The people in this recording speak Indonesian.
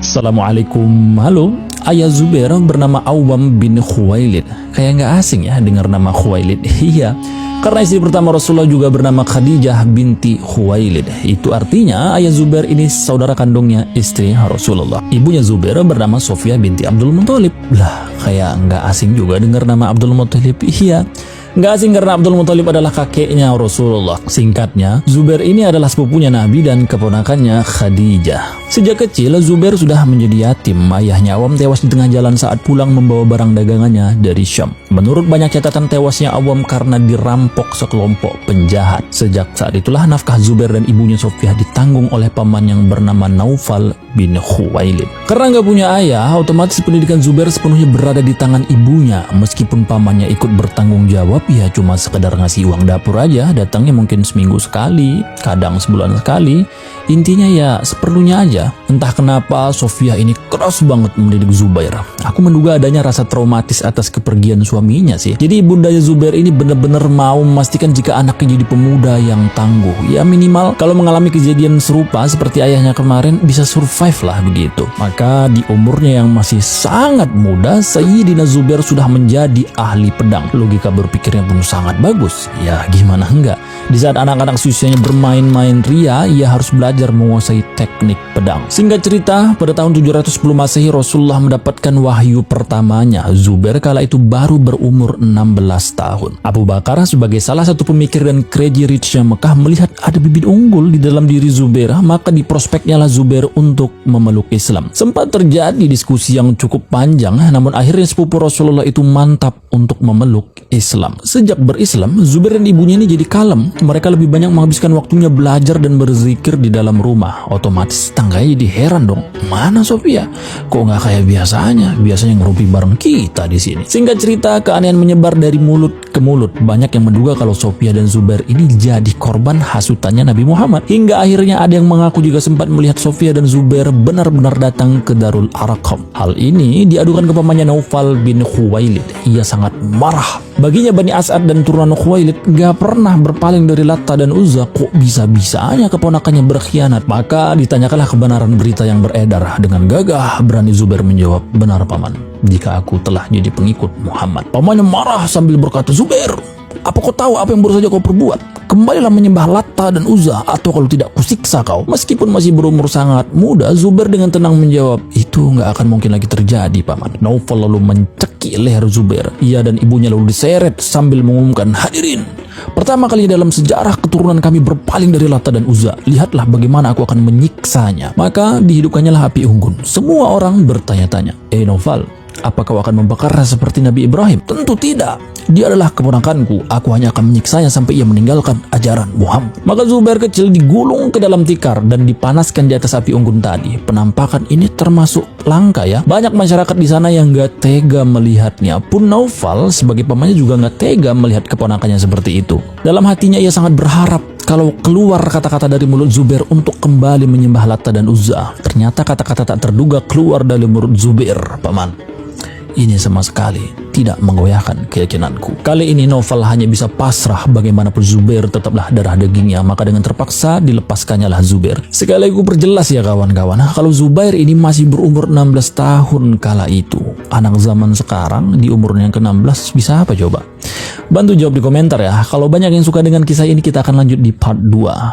Assalamualaikum. Halo, ayah Zubair bernama Awam bin Khuwailid. Kayak nggak asing ya dengar nama Khuwailid. Iya, karena istri pertama Rasulullah juga bernama Khadijah binti Khuwailid. Itu artinya ayah Zubair ini saudara kandungnya istri Rasulullah. Ibunya Zubair bernama Sofia binti Abdul Muthalib. Lah, kayak nggak asing juga dengar nama Abdul Muthalib. Iya, nggak asing karena Abdul Muthalib adalah kakeknya Rasulullah. Singkatnya, Zubair ini adalah sepupunya Nabi dan keponakannya Khadijah. Sejak kecil, Zubair sudah menjadi yatim. Ayahnya Awam tewas di tengah jalan saat pulang membawa barang dagangannya dari Syam. Menurut banyak catatan, tewasnya Awam karena dirampok sekelompok penjahat. Sejak saat itulah nafkah Zubair dan ibunya Sofia ditanggung oleh paman yang bernama Naufal bin Khuwailid. Karena nggak punya ayah, otomatis pendidikan Zubair sepenuhnya berada di tangan ibunya. Meskipun pamannya ikut bertanggung jawab, ya cuma sekedar ngasih uang dapur aja, datangnya mungkin seminggu sekali, kadang sebulan sekali. Intinya ya seperlunya aja. Entah kenapa Sofia ini keras banget mendidik Zubair. Aku menduga adanya rasa traumatis atas kepergian suaminya sih. Jadi bundanya Zubair ini benar-benar mau memastikan jika anaknya jadi pemuda yang tangguh. Ya minimal kalau mengalami kejadian serupa seperti ayahnya kemarin bisa survive lah begitu. Maka di umurnya yang masih sangat muda, Sayyidina Zubair sudah menjadi ahli pedang. Logika berpikirnya pun sangat bagus. Ya gimana enggak? Di saat anak-anak usianya bermain-main ria, ia harus belajar menguasai teknik pedang. Singkat cerita, pada tahun 710 Masehi Rasulullah mendapatkan wahyu pertamanya. Zubair kala itu baru berumur 16 tahun. Abu Bakar sebagai salah satu pemikir dan crazy rich Mekah melihat ada bibit unggul di dalam diri Zubair, maka diprospeknya lah Zubair untuk memeluk Islam. Sempat terjadi diskusi yang cukup panjang, namun akhirnya sepupu Rasulullah itu mantap untuk memeluk Islam. Sejak berislam, Zubair dan ibunya ini jadi kalem. Mereka lebih banyak menghabiskan waktunya belajar dan berzikir di dalam rumah. Otomatis tangganya jadi heran dong. Mana Sofia? Kok nggak kayak biasanya? Biasanya ngerumpi bareng kita di sini. Singkat cerita, keanehan menyebar dari mulut ke mulut. Banyak yang menduga kalau Sofia dan Zubair ini jadi korban hasutannya Nabi Muhammad. Hingga akhirnya ada yang mengaku juga sempat melihat Sofia dan Zubair benar-benar datang ke Darul Arqam. Hal ini diadukan ke pamannya Naufal bin Khuwailid. Ia sangat marah. Baginya Bani As'ad dan turunan Khuwailid gak pernah berpaling dari Latta dan Uzza. Kok bisa-bisanya keponakannya berkhianat? Maka ditanyakanlah kebenaran berita yang beredar. Dengan gagah berani Zubair menjawab, "Benar paman, jika aku telah jadi pengikut Muhammad." Pamannya marah sambil berkata, "Zubair, apa kau tahu apa yang baru saja kau perbuat? Kembalilah menyembah Latta dan Uzza, atau kalau tidak kusiksa kau." Meskipun masih berumur sangat muda, Zubair dengan tenang menjawab, "Itu nggak akan mungkin lagi terjadi paman." Naufal lalu mencekik leher Zubair. Ia dan ibunya lalu diseret sambil mengumumkan, "Hadirin, pertama kali dalam sejarah keturunan kami berpaling dari Latta dan Uzza. Lihatlah bagaimana aku akan menyiksanya." Maka dihidupkannya lah api unggun. Semua orang bertanya-tanya, Naufal, apa kau akan membakarnya seperti Nabi Ibrahim?" "Tentu tidak. Dia adalah keponakanku. Aku hanya akan menyiksanya sampai ia meninggalkan ajaran Muhammad." Maka Zubair kecil digulung ke dalam tikar dan dipanaskan di atas api unggun tadi. Penampakan ini termasuk langka ya. Banyak masyarakat di sana yang gak tega melihatnya. Pun Naufal sebagai pamannya juga gak tega melihat keponakannya seperti itu. Dalam hatinya ia sangat berharap kalau keluar kata-kata dari mulut Zubair untuk kembali menyembah Latta dan Uzza. Ternyata kata-kata tak terduga keluar dari mulut Zubair, paman. Ini sama sekali tidak menggoyahkan keyakinanku. Kali ini Naufal hanya bisa pasrah, bagaimanapun Zubair tetaplah darah dagingnya. Maka dengan terpaksa dilepaskannya lah Zubair. Sekali lagi perjelas ya kawan-kawan, kalau Zubair ini masih berumur 16 tahun kala itu. Anak zaman sekarang di umurnya yang ke-16 bisa apa coba? Bantu jawab di komentar ya. Kalau banyak yang suka dengan kisah ini, kita akan lanjut di part 2.